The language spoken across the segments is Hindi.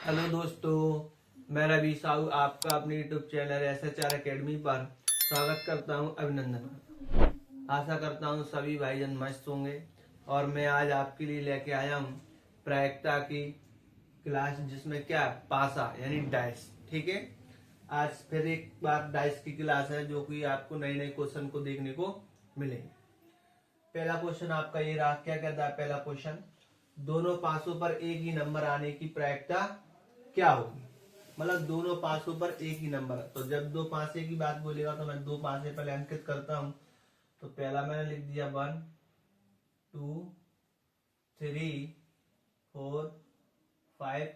हेलो दोस्तों, मैं रवि साहू आपका अपने यूट्यूब चैनल SHR अकेडमी पर स्वागत करता हूं, अभिनंदन करता हूं। आशा करता हूं सभी भाईजान मस्त होंगे और मैं आज आपके लिए लेके आया हूं प्रायिकता की क्लास, जिसमें क्या पासा यानी डाइस। ठीक है, आज फिर एक बार डाइस की क्लास है जो कि आपको नए नए क्वेश्चन को देखने को मिलेंगे। पहला क्वेश्चन आपका ये रहा, क्या कहता है पहला क्वेश्चन, दोनों पासों पर एक ही नंबर आने की प्रायिकता क्या होगी। मतलब दोनों पासों पर एक ही नंबर, तो जब दो पासे की बात बोलेगा तो मैं दो पासे पहले अंकित करता हूं। तो पहला मैंने लिख दिया 1 2 3 4 5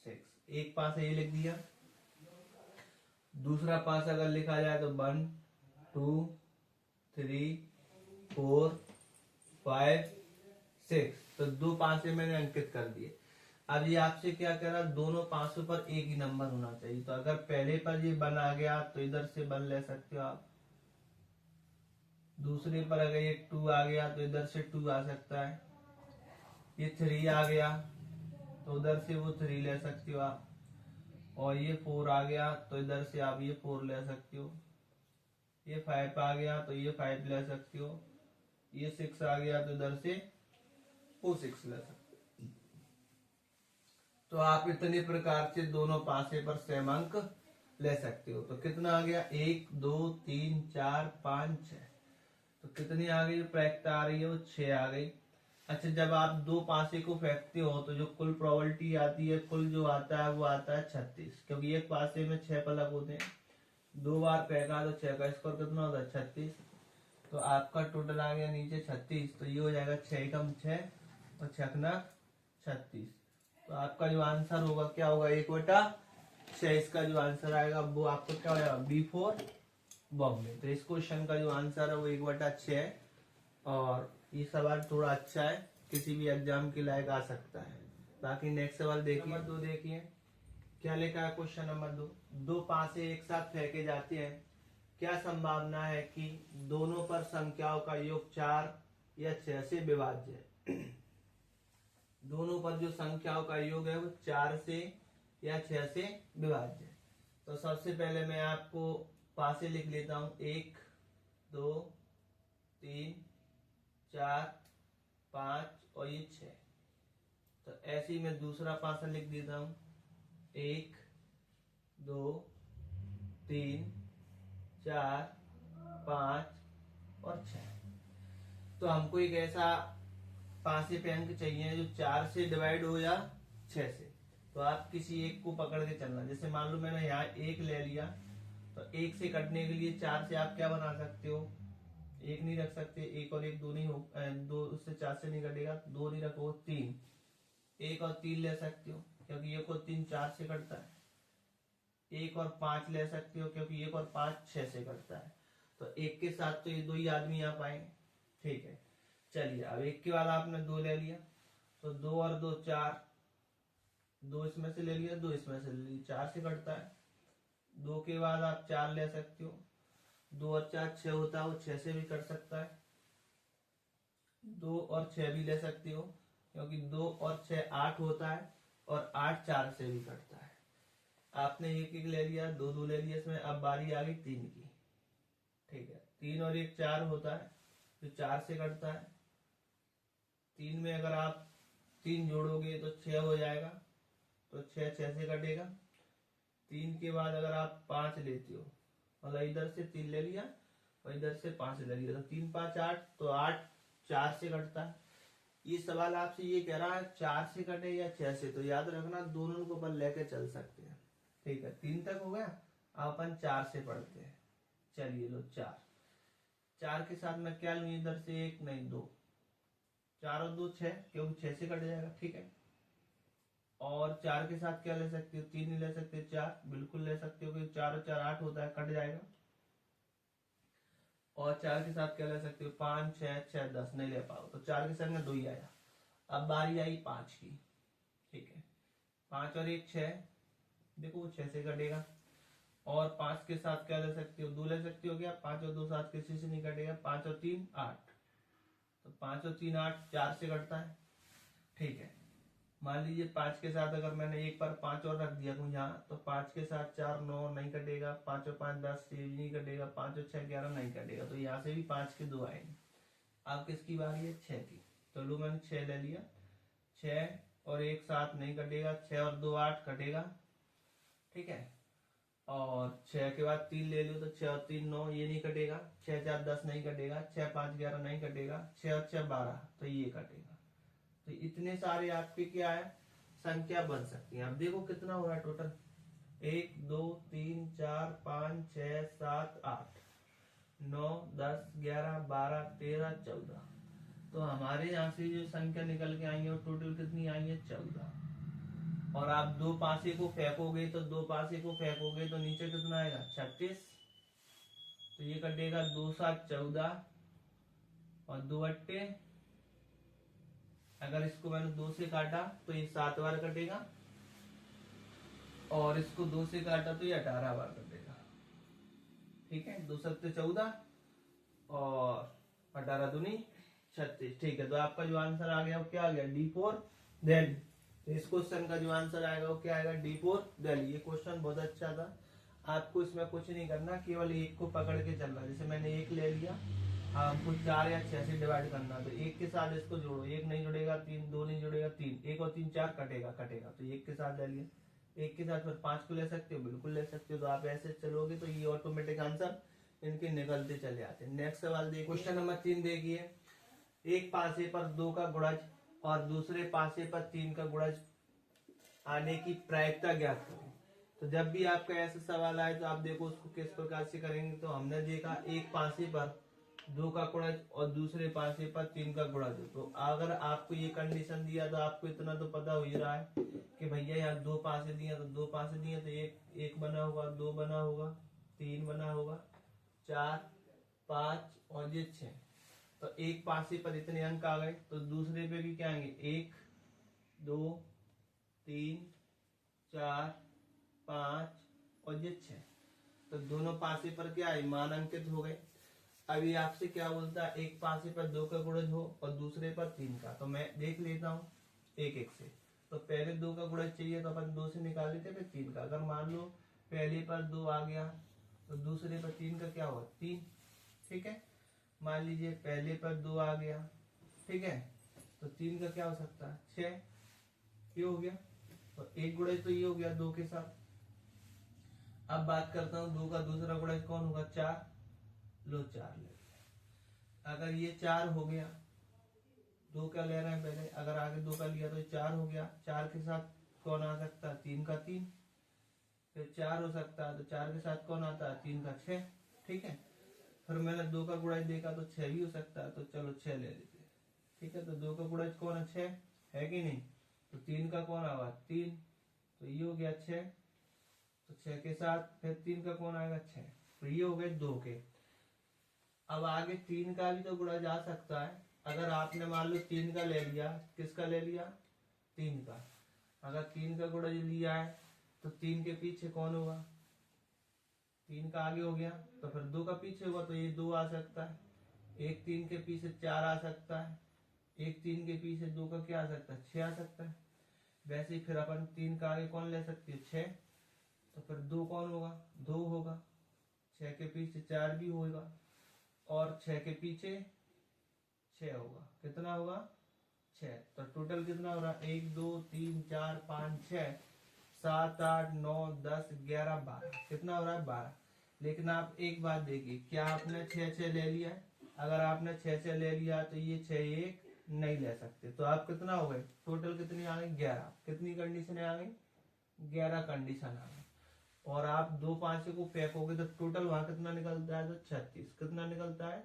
6, एक पास ये लिख दिया। दूसरा पास अगर लिखा जाए तो 1 2 3 4 5 6, तो दो पासे मैंने अंकित कर दिए। अब ये आपसे क्या कह रहा है, दोनों पासों पर एक ही नंबर होना चाहिए। तो अगर पहले पर ये 1 आ गया तो इधर से 1 ले सकते हो आप। दूसरे पर अगर ये 2 आ गया तो इधर से 2 आ सकता है। ये 3 आ गया तो उधर से वो 3 ले सकते हो आप। और ये 4 आ गया तो इधर से आप ये 4 ले सकते हो। ये 5 आ गया तो ये 5 ले सकते हो। ये 6 आ गया तो इधर से वो 6 ले सकते हो। तो आप इतने प्रकार से दोनों पासे पर सेम अंक ले सकते हो। तो कितना आ गया, 1 2 3 4 5 6। तो कितनी आ गई प्रायिकता आ रही है, वो 6 आ गई। अच्छा, जब आप दो पासे को फेंकते हो तो जो कुल प्रोबेबिलिटी आती है, कुल जो आता है वो आता है 36, क्योंकि एक पासे में 6 पलक होते हैं। दो बार फेंका तो 6 का स्कोर कितना होता है, 36। तो आपका टोटल आ गया नीचे 36, तो ये हो जाएगा 6 कम 6 और 6 36। तो आपका जो आंसर होगा क्या होगा, 1/6। इसका जो आंसर आएगा वो आपको क्या हो जाएगा, B4 बॉम्बे। तो इस क्वेश्चन का जो आंसर है वो 1/6 है। और ये सवाल थोड़ा अच्छा है, किसी भी एग्जाम के लायक आ सकता है। बाकी नेक्स्ट सवाल देखिए, नंबर 2 देखिए क्या लिखा है। क्वेश्चन नंबर 2, दो पासे एक साथ फेंके जाते हैं, क्या संभावना है कि दोनों पर संख्याओं का योग 4 या 6 से विभाज्य है। दोनों पर जो संख्याओं का योग है वो 4 से या 6 से विभाज्य है। तो सबसे पहले मैं आपको पासे लिख लेता हूं, 1 2 3 4 5 और ये 6। तो ऐसे ही मैं दूसरा पासा लिख देता हूं, 1 2 3 4 5 और 6। तो हमको एक ऐसा पासे पे अंक चाहिए जो 4 से डिवाइड हो या 6 से। तो आप किसी एक को पकड़ के चलना। जैसे मान लो मैंने यहाँ 1 ले लिया, तो 1 से कटने के लिए 4 से आप क्या बना सकते हो, 1 नहीं रख सकते, 1 और 1 दो नहीं हो, दो उससे 4 से नहीं कटेगा, 2 नहीं रखो 3, 1 और 3 ले सकते हो क्योंकि 1 और 3 4 से कटता है। 1 और 5 ले सकते हो क्योंकि 1 और 5 6 से कटता है। तो 1 के साथ तो ये दो ही आदमी आ पाएंगे। ठीक है, चलिए अब 1 के बाद आपने 2 ले लिया, तो 2 और 2 4, 2 इसमें से ले लिया, 2 इसमें से ले लिया, 4 से कटता है। 2 के बाद आप 4 ले सकते हो, 2 और 4 6 होता है, वो 6 से भी कट सकता है। 2 और 6 भी ले सकते हो क्योंकि 2 और 6 8 होता है, और 8 4 से भी कटता है। आपने 1 1 ले लिया, 2 2 ले लिया, इसमें अब बारी आ गई 3 की। ठीक है, 3 और 1 4 होता है जो 4 से कटता है। 3 में अगर आप 3 जोड़ोगे तो 6 हो जाएगा, तो 6 6 से कटेगा। 3 के बाद अगर आप 5 लेते हो, मतलब इधर से 3 ले लिया और इधर से 5 ले लिया, तो 3 5 8, तो 8 4 से कटता है। ये सवाल आपसे ये कह रहा है 4 से कटे या 6 से, तो याद रखना दोनों को अपन लेके चल सकते हैं। ठीक है, 3 तक हो गया, अब अपन 4 से पढ़ते हैं। चलिए लो 4, 4 के साथ मैं क्या लूं, इधर से 1 नहीं 2, 4 और 2 6, क्योंकि 6 से कट जाएगा। ठीक है, और 4 के साथ क्या ले सकते हो, 3 नहीं ले सकते, 4 बिल्कुल ले सकते हो क्योंकि 4 और 4 8 होता है, कट जाएगा। और 4 के साथ क्या ले सकते हो, 5 6 6 10 नहीं ले पाओ, तो 4 के साथ में 2 ही आया। अब बारी आई 5 की। ठीक है, 5 और 1 6, देखो वो 6 से कटेगा। और 5 के साथ क्या ले सकते हो, 2 ले सकते हो क्या, 5 और 2 7 किसी से नहीं कटेगा, 5 और 3 8, तो 5 और 3 8, 4 से कटता है। ठीक है, मान लीजिए 5 के साथ अगर मैंने एक बार 5 और रख दिया यहाँ, तो 5 के साथ 4 9 नहीं कटेगा, 5 और 5 10 नहीं कटेगा, 5 और 6 11 नहीं कटेगा, तो यहाँ से भी 5 के 2 आएंगे। अब किसकी बारी है? 6 की। तो लो मैंने 6 ले लिया, 6 और 1 7 नहीं कटेगा, 6 और 2 8 कटेगा, ठीक है। और 6 के बाद 3 ले लो तो 6 और 3 9, ये नहीं कटेगा, 6 4 10 नहीं कटेगा, 6 5 11 नहीं कटेगा, 6 और 6 12, तो ये कटेगा। तो इतने सारे आपके क्या है? संख्या बन सकती है। अब देखो कितना हो रहा है टोटल, 1 2 3 4 5 6 7 8 9 10 11 12 13 14। तो हमारे यहाँ से जो संख्या निकल के आई है वो टोटल कितनी आई है? 14। और आप 2 पासे को फेंकोगे तो 2 पासे को फेंकोगे तो नीचे कितना आएगा? 36। तो ये कटेगा 2 7 14 और 2 अट्टे, अगर इसको मैंने 2 से काटा तो ये 7 बार कटेगा, और इसको 2 से काटा तो ये 18 बार कटेगा, ठीक है। 2 7 14 और 18 दूनी 36, ठीक है। तो आपका जो आंसर आ गया वो क्या आ गया? D4 दिल्ली। तो इस क्वेश्चन का जो आंसर आएगा वो क्या आएगा? D4 दिल्ली। ये क्वेश्चन बहुत अच्छा था। आपको इसमें कुछ नहीं करना, केवल एक को पकड़ के चलना। जैसे मैंने एक ले लिया, हमको 4 या 6 से डिवाइड करना, तो एक के साथ इसको जोड़ो, एक नहीं जुड़ेगा 3, 2 नहीं जुड़ेगा 3, 1 और 3 4 कटेगा, तो एक के साथ ले लिया। एक के साथ फिर 5 को ले सकते हो, बिल्कुल ले सकते हो। तो आप ऐसे चलोगे तो ये ऑटोमेटिक आंसर इनके निकलते चले आते हैं। नेक्स्ट सवाल देखिए, क्वेश्चन नंबर 3 देखिए। एक पासे पर 2 का गुणज और दूसरे पासे पर 3 का गुणज आने की प्रायिकता ज्ञात करें। तो जब भी आपका ऐसा सवाल आए तो आप देखो उसको किस प्रकार से करेंगे। तो हमने देखा एक पासे पर 2 का गुणज और दूसरे पासे पर 3 का गुणज। तो अगर आपको ये कंडीशन दिया तो आपको इतना तो पता हो ही रहा है कि भैया यहाँ 2 पासे दिया तो 2 पासे दिए, तो एक बना होगा, 2 बना होगा, 3 बना होगा, 4 5 और ये 6। तो एक पासे पर इतने अंक आ गए, तो दूसरे पे भी क्या आएंगे? 1 2 3 4 5 और ये 6। तो दोनों पासे पर क्या है? मान अंकित हो गए। अभी आपसे क्या बोलता है? एक पासे पर 2 का गुणज हो और दूसरे पर 3 का। तो मैं देख लेता हूँ एक एक से। तो पहले 2 का गुणज चाहिए तो अपन 2 से निकाल लेते, फिर 3 का। अगर मान लो पहले पर 2 आ गया तो दूसरे पर 3 का क्या हुआ? 3, ठीक है। मान लीजिए पहले पर 2 आ गया, ठीक है, तो 3 का क्या हो सकता है? 6, ये हो गया। और एक गुणज तो ये हो गया 2 के साथ। अब बात करता हूँ 2 का दूसरा गुणज कौन होगा? 4। लो 4 ले लिया। अगर ये 4 हो गया, 2 का ले रहे हैं पहले, अगर आगे 2 का लिया तो 4 हो गया। 4 के साथ कौन आ सकता है? 3 का 3। फिर 4 हो सकता है, तो 4 के साथ कौन आता है? 3 का 6, ठीक है। फिर मैंने 2 का गुणज देखा तो 6 भी हो सकता है, तो चलो 6 ले लेते हैं, ठीक है। तो 2 का गुणज कौन है? 6 है कि नहीं? तो 3 का कौन आएगा? 3, तो ये हो गया 6। तो 6 के साथ फिर 3 का कौन आएगा? 6, तो ये हो गए 2 के। अब आगे 3 का भी तो गुणज आ सकता है। अगर आपने मान लो 3 का ले लिया, किसका ले लिया? 3 का। अगर 3 का गुणज लिया है तो 3 के पीछे कौन होगा? 3 का आगे हो गया, तो फिर 2 का पीछे होगा, तो ये 2 आ सकता है। एक 3 के पीछे 4 आ सकता है। एक 3 के पीछे 2 का क्या आ सकता है? 6 आ सकता है। वैसे ही फिर अपन 3 का आगे कौन ले सकते हैं? 6। तो फिर 2 कौन होगा? 2 होगा। 6 के पीछे 4 भी होगा, और 6 के पीछे 6 होगा। कितना होगा? 6। तो टोटल कितना हो रहा है? 1 2 3 4 5 6 7 8 9 10 11 12। कितना हो रहा है? 12। लेकिन आप एक बात देखिए, क्या आपने 6 6 ले लिया है? अगर आपने 6 6 ले लिया तो ये 6 1 नहीं ले सकते। तो आप कितना हो गए? टोटल कितनी आ गई? 11। कितनी कंडीशन आ गई? 11 कंडीशन आ गई। और आप 2 पांचे को फेंकोगे तो टोटल वहां कितना निकलता है? तो 36। कितना निकलता है?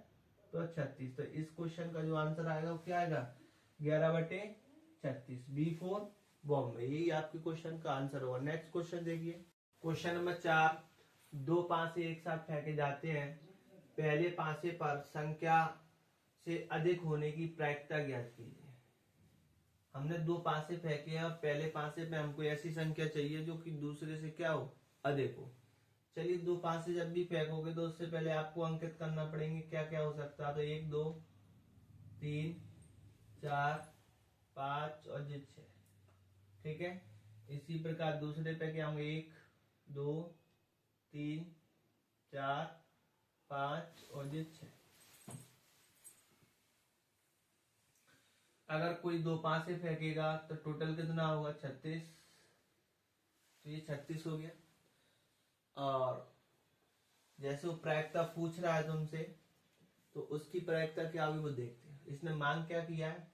तो 36। तो इस क्वेश्चन का जो आंसर आएगा वो क्या आएगा? 11/36। B4 बॉम्बे। यही आपके क्वेश्चन का आंसर होगा। नेक्स्ट क्वेश्चन देखिए, क्वेश्चन नंबर 4। 2 पासे एक साथ फेंके जाते हैं, पहले पासे पर संख्या से अधिक होने की प्रायिकता ज्ञात कीजिए। हमने 2 पासे फेंके हैं और पहले पासे पे हमको ऐसी संख्या चाहिए जो कि दूसरे से क्या हो? अधिक हो। चलिए 2 पासे जब भी फेंकोगे तो उससे पहले आपको अंकित करना पड़ेंगे क्या क्या हो सकता है। तो 1 2 3 4 5 और 6। ठीक है। इसी प्रकार दूसरे पे क्या होंगे 1 2 3 4 5 और ये 6। अगर कोई 2 पासे फेंकेगा तो टोटल कितना होगा 36। तो ये 36 हो गया। और जैसे वो प्रायिकता पूछ रहा है तुमसे, तो उसकी प्रायिकता क्या होगी वो देखते हैं। इसने मांग क्या किया है,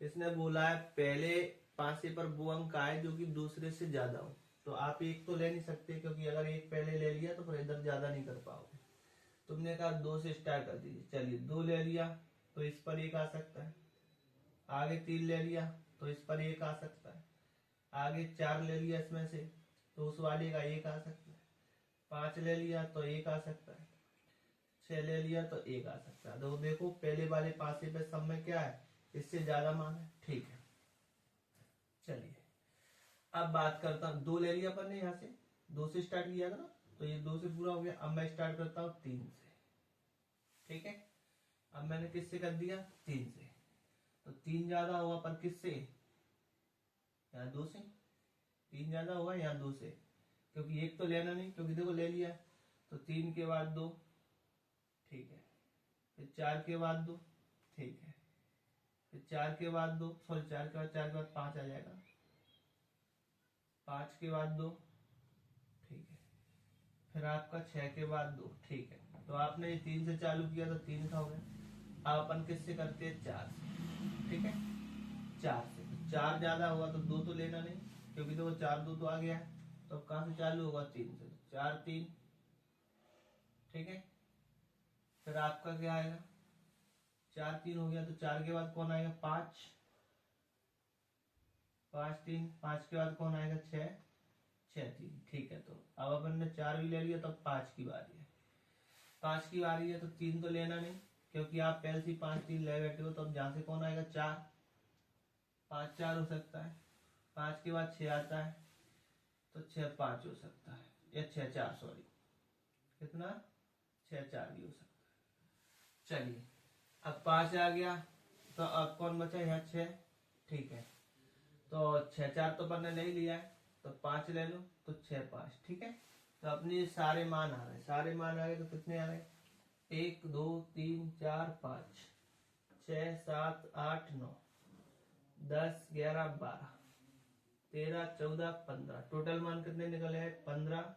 इसने बोला है पहले पासे पर वो अंक आए जो कि दूसरे से ज्यादा हो। तो आप एक तो ले नहीं सकते, क्योंकि अगर एक पहले ले लिया तो फिर इधर ज्यादा नहीं कर पाओगे। तुमने कहा 2 से स्टार्ट कर दीजिए, चलिए 2 ले लिया तो इस पर 1 आ सकता है। आगे 3 ले लिया तो इस पर 1 आ सकता है। आगे 4 ले लिया इसमें से तो उस वाले का 1 आ सकता है। 5 ले लिया तो 1 आ सकता है। 6 ले लिया तो 1 आ सकता है। तो देखो पहले वाले पासे पे सब में क्या है, इससे ज्यादा मान है। ठीक है, चलिए अब बात करता हूँ। 2 ले लिया अपन ने, यहाँ से 2 से स्टार्ट किया था ना, तो ये 2 से पूरा हो गया। अब मैं स्टार्ट करता हूँ 3 से। ठीक है, अब मैंने किससे कर दिया 3 से। तो 3 ज्यादा हुआ पर किससे, यहाँ 2 से। 3 ज्यादा हुआ यहाँ 2 से, क्योंकि एक तो लेना नहीं, क्योंकि देखो ले लिया। तो 3 के बाद 2, ठीक है। फिर 4 के बाद 2, ठीक है। फिर 4 के बाद 2, सॉरी 4 के बाद 5 आ जाएगा। 5 के बाद 2, ठीक है। फिर आपका 6 के बाद 2, ठीक है। तो आपने ये 3 से चालू किया तो 3 का हो गया। अब अपन किससे करते हैं 4 से, ठीक है। 4 से, तो 4 ज्यादा हुआ तो 2 तो लेना नहीं, क्योंकि तो वो 4 2 तो आ गया है। तो अब कहां से चालू होगा 3 से, 4 3, ठीक है। फिर आपका क्या आएगा 4 3 हो गया। तो 4 के बाद कौन आएगा 5, 5 3, 5 के बाद कौन आएगा 6, 6 3, ठीक है। तो अब अपन ने 4 भी ले लिया, तो 5 की बारी है। 5 की बारी है तो 3 तो लेना नहीं, क्योंकि आप पहले से 5 3 ले बैठे हो। तो अब जहां से कौन आएगा 4, 5 4 हो सकता है। 5 के बाद 6 आता है, तो 6 5 हो सकता है, या 6 4, सॉरी कितना 6 4 भी हो सकता है। चलिए अब 5 आ गया, तो अब कौन बचा यहाँ 6, ठीक है। तो 6 4 तो अपन ने नहीं लिया है, तो 5 ले लो, तो 6 5, ठीक है। तो अपने सारे मान आ गए, सारे मान आ गए। तो कितने आ गए 1 2 3 4 5 6 7 8 9 10 11 12 13 14 15, टोटल मान कितने निकले हैं 15।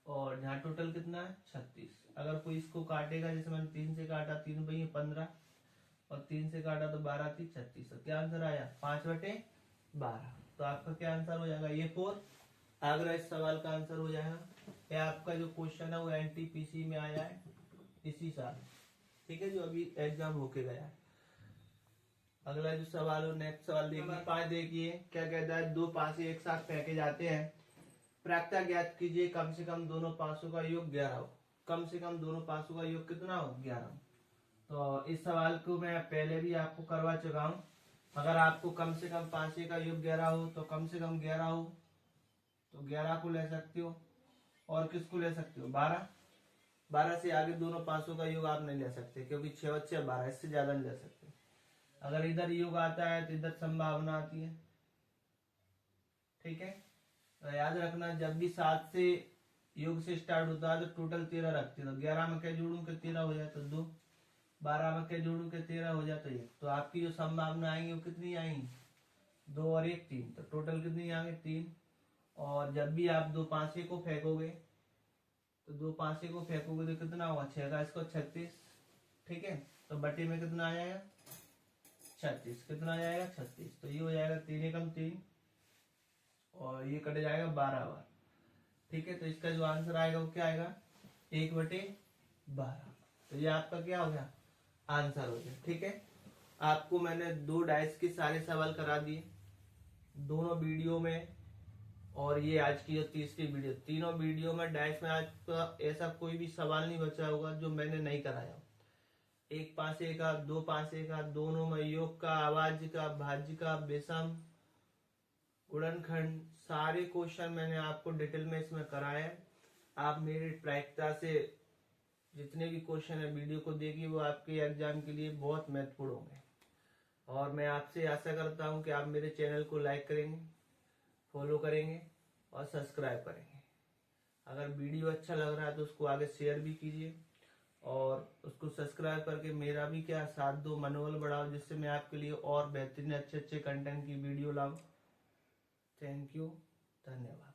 और यहाँ टोटल कितना है 36। अगर कोई इसको काटेगा, जैसे मैंने 3 से काटा, 3 भाई 15 और 3 से काटा तो 12 थी 36। तो क्या आंसर आया 5/12। तो आपका क्या आंसर हो जाएगा ये 4। अगला इस सवाल का आंसर हो जाएगा। ये आपका जो क्वेश्चन है वो एनटीपीसी में आया है इसी साल, ठीक है, जो अभी एग्जाम होके गया है। अगला जो सवाल हो, नेक्स्ट सवाल देखिए 5 देखिए क्या कहता है। 2 पासे एक साथ फेंके जाते हैं, प्रायिकता ज्ञात कीजिए कम से कम दोनों पासों का योग 11 हो। कम से कम दोनों पासों का योग कितना हो 11। तो इस सवाल को मैं पहले भी आपको करवा चुका हूँ। अगर आपको कम से कम पासे का योग 11 हो तो कम से कम 11 हो तो 11 को ले सकते हो, और किसको ले सकते हो 12। 12 से आगे दोनों पासों का योग आप नहीं ले सकते, क्योंकि 6 और 6 12, इससे ज्यादा नहीं ले सकते। अगर इधर योग आता है तो इधर संभावना आती है, ठीक है। तो याद रखना जब भी 7 से योग से स्टार्ट होता है तो टोटल 13 रखते हो। तो 11 में क्या जोड़ू के 13 हो जाए तो 2, 12 में क्या जोड़ू के 13 हो जाए तो 1। तो आपकी जो संभावना आएंगी वो कितनी आएंगी 2 और 1 3। तो टोटल कितनी आएंगे 3। और जब भी आप 2 पासे को फेंकोगे तो 2 पासे को फेंकोगे तो कितना होगा 6 का इसको 36, ठीक है। तो बटे में कितना आ जाएगा 36, कितना आ जाएगा 36। तो ये हो जाएगा 3 एकम 3 और ये कट जाएगा 12 बार, ठीक है। तो इसका जो आंसर आएगा वो क्या आएगा 1/12। तो ये आपका क्या हो गया आंसर हो गया, ठीक है। आपको मैंने 2 डाइस के सारे सवाल करा दिए दोनों वीडियो में, और ये आज की जो तीसरी वीडियो, तीनों वीडियो में डाइस में आज का ऐसा कोई भी सवाल नहीं बचा होगा जो मैंने नहीं कराया। 1 पासे का 2 पासे का, दोनों में योग का, आवाज का, भाज्य का, विषम, गुणनखंड, सारे क्वेश्चन मैंने आपको डिटेल में इसमें कराए हैं। आप मेरी प्रायिकता से जितने भी क्वेश्चन है वीडियो को देखिए, वो आपके एग्जाम के लिए बहुत महत्वपूर्ण होंगे। और मैं आपसे आशा करता हूं कि आप मेरे चैनल को लाइक करेंगे, फॉलो करेंगे और सब्सक्राइब करेंगे। अगर वीडियो अच्छा लग रहा है तो उसको आगे शेयर भी कीजिए और उसको सब्सक्राइब करके मेरा भी क्या साथ दो, मनोबल बढ़ाओ, जिससे मैं आपके लिए और बेहतरीन अच्छे कंटेंट की वीडियो लाऊं। थैंक यू, धन्यवाद।